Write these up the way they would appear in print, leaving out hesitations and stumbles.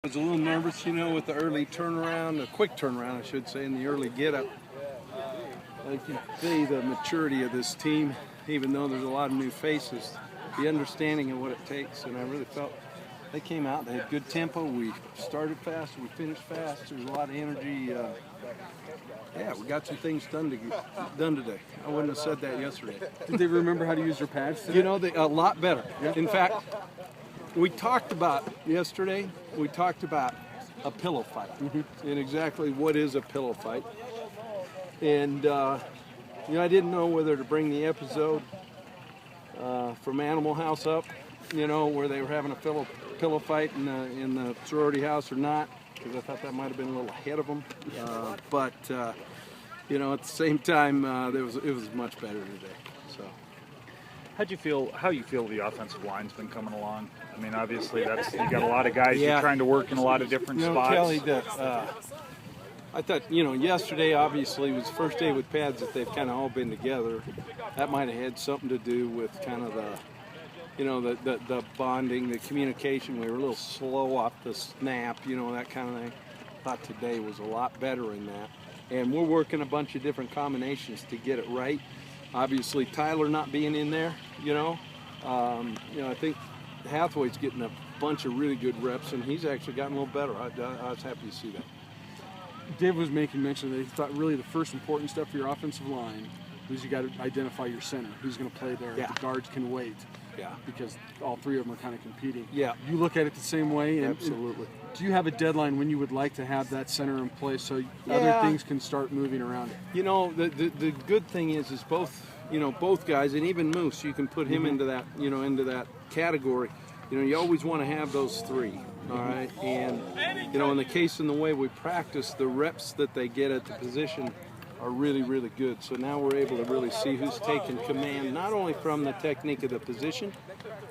I was a little nervous, with the early turnaround, the quick turnaround, I should say, and the early get-up. I can see the maturity of this team, even though there's a lot of new faces, the understanding of what it takes, and I really felt they came out, they had good tempo, we started fast, we finished fast, there's a lot of energy. Yeah, we got some things done today. I wouldn't have said that yesterday. Did they remember how to use their pads today? A lot better. Yeah. In fact, we talked about yesterday, a pillow fight, and exactly what is a pillow fight. And, I didn't know whether to bring the episode from Animal House up, where they were having a pillow fight in the sorority house or not, because I thought that might have been a little ahead of them. But at the same time, it was much better today. So. How you feel the offensive line's been coming along? I mean, obviously you got a lot of guys you're trying to work in a lot of different spots. Kelly, I thought, yesterday obviously was the first day with pads that they've kind of all been together. That might have had something to do with kind of the bonding, the communication. We were a little slow off the snap, that kind of thing. I thought today was a lot better in that. And we're working a bunch of different combinations to get it right. Obviously, Tyler not being in there, I think Hathaway's getting a bunch of really good reps, and he's actually gotten a little better. I was happy to see that. Dave was making mention that he thought really the first important step for your offensive line was you got to identify your center, who's going to play there. Yeah. The guards can wait. Yeah. Because all three of them are kind of competing. Yeah. You look at it the same way? And absolutely. Do you have a deadline when you would like to have that center in place so other things can start moving around it? The good thing is both guys, and even Moose, you can put him into that, into that category. You always want to have those three, all right? And, in the case and the way we practice, the reps that they get at the position are really, really good. So now we're able to really see who's taking command, not only from the technique of the position,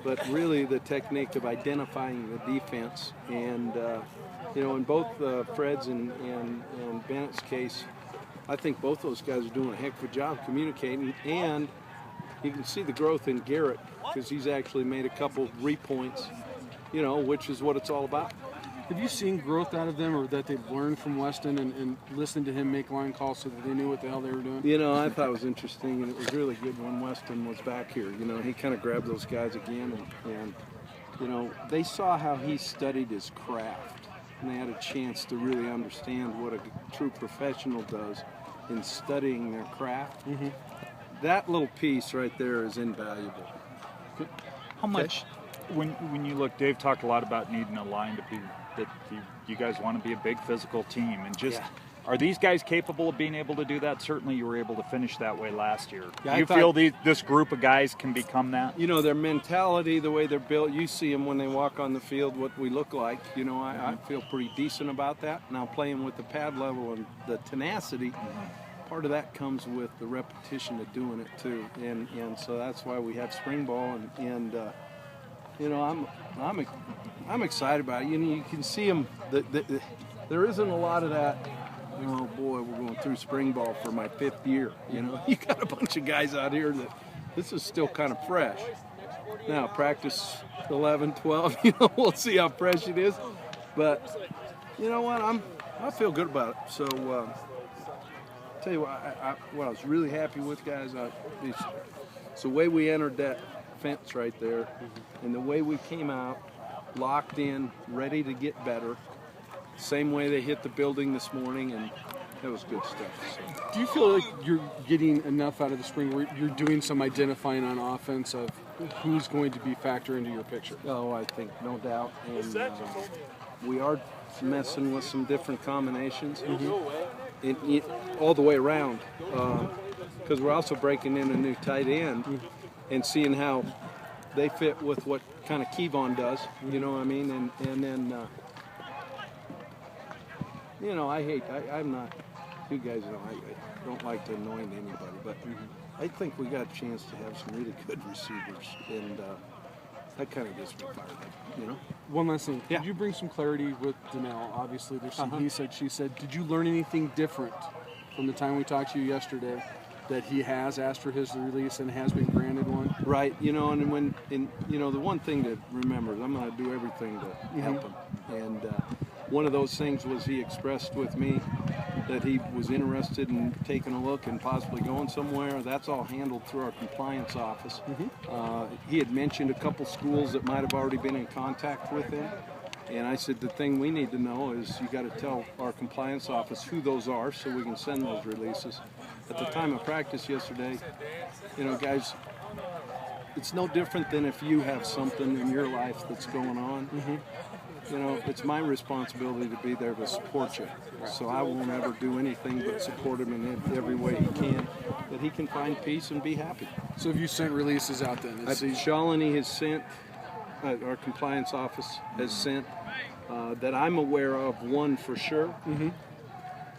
but really the technique of identifying the defense. And, in both Fred's and Bennett's case, I think both those guys are doing a heck of a job communicating, and you can see the growth in Garrett because he's actually made a couple repoints, which is what it's all about. Have you seen growth out of them, or that they've learned from Weston and listened to him make line calls so that they knew what the hell they were doing? I thought it was interesting, and it was really good when Weston was back here. He kind of grabbed those guys again, and they saw how he studied his craft, and they had a chance to really understand what a true professional does in studying their craft. Mm-hmm. That little piece right there is invaluable. How much, when you look, Dave talked a lot about needing a line to be, that you guys want to be a big physical team, and just are these guys capable of being able to do that? Certainly you were able to finish that way last year. Yeah, you feel this group of guys can become that? Their mentality, the way they're built, you see them when they walk on the field, what we look like. I feel pretty decent about that. Now playing with the pad level and the tenacity, part of that comes with the repetition of doing it too, and so that's why we have spring ball, and I'm excited about it. You can see them. There isn't a lot of that. Oh boy, we're going through spring ball for my 5th year. You got a bunch of guys out here that this is still kind of fresh. Now practice 11, 12. We'll see how fresh it is. But you know what? I feel good about it. So. Tell you what I was really happy with, guys, it's the way we entered that fence right there, and the way we came out, locked in, ready to get better. Same way they hit the building this morning, and that was good stuff. So. Do you feel like you're getting enough out of the spring where you're doing some identifying on offense of who's going to be factor into your picture? Oh, I think no doubt, and we are messing with some different combinations. All the way around, because we're also breaking in a new tight end and seeing how they fit with what kind of Kevon does, you know what I mean? And then, I'm not, you guys know, I don't like to annoy anybody, but I think we got a chance to have some really good receivers, and that kind of gets me fired up, One last thing. Yeah. Did you bring some clarity with Donnell? Obviously, there's some he said, she said. Did you learn anything different from the time we talked to you yesterday that he has asked for his release and has been granted one? Right. And the one thing to remember is I'm going to do everything to help him. And one of those things was he expressed with me that he was interested in taking a look and possibly going somewhere. That's all handled through our compliance office. He had mentioned a couple schools that might have already been in contact with him. And I said, the thing we need to know is you got to tell our compliance office who those are so we can send those releases. At the time of practice yesterday, you know, guys, it's no different than if you have something in your life that's going on. You know, it's my responsibility to be there to support you. So I won't ever do anything but support him in every way he can, that he can find peace and be happy. So have you sent releases out then? Shalini has sent, our compliance office has sent, that I'm aware of, one for sure,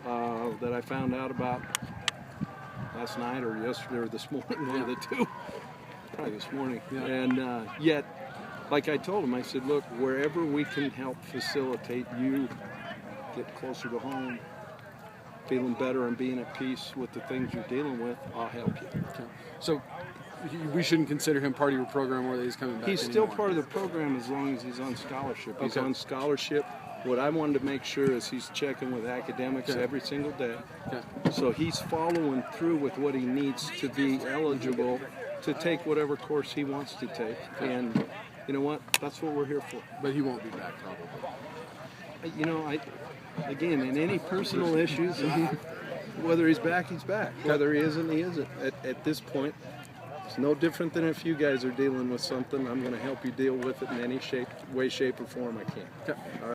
that I found out about last night or yesterday or this morning, one of the two, probably this morning. And yet, like I told him, I said, look, wherever we can help facilitate you get closer to home, feeling better and being at peace with the things you're dealing with, I'll help you. Okay. So we shouldn't consider him part of your program where he's coming back He's anymore. still part of the program as long as he's on scholarship. He's Okay. on scholarship. What I wanted to make sure is he's checking with academics every single day. Okay. So he's following through with what he needs to be eligible to take whatever course he wants to take. And you know what? That's what we're here for. But he won't be back probably. You know, again, in any personal issues, whether he's back, he's back. Whether he isn't, he isn't. At this point, it's no different than if you guys are dealing with something. I'm going to help you deal with it in any way, shape, or form I can. Okay.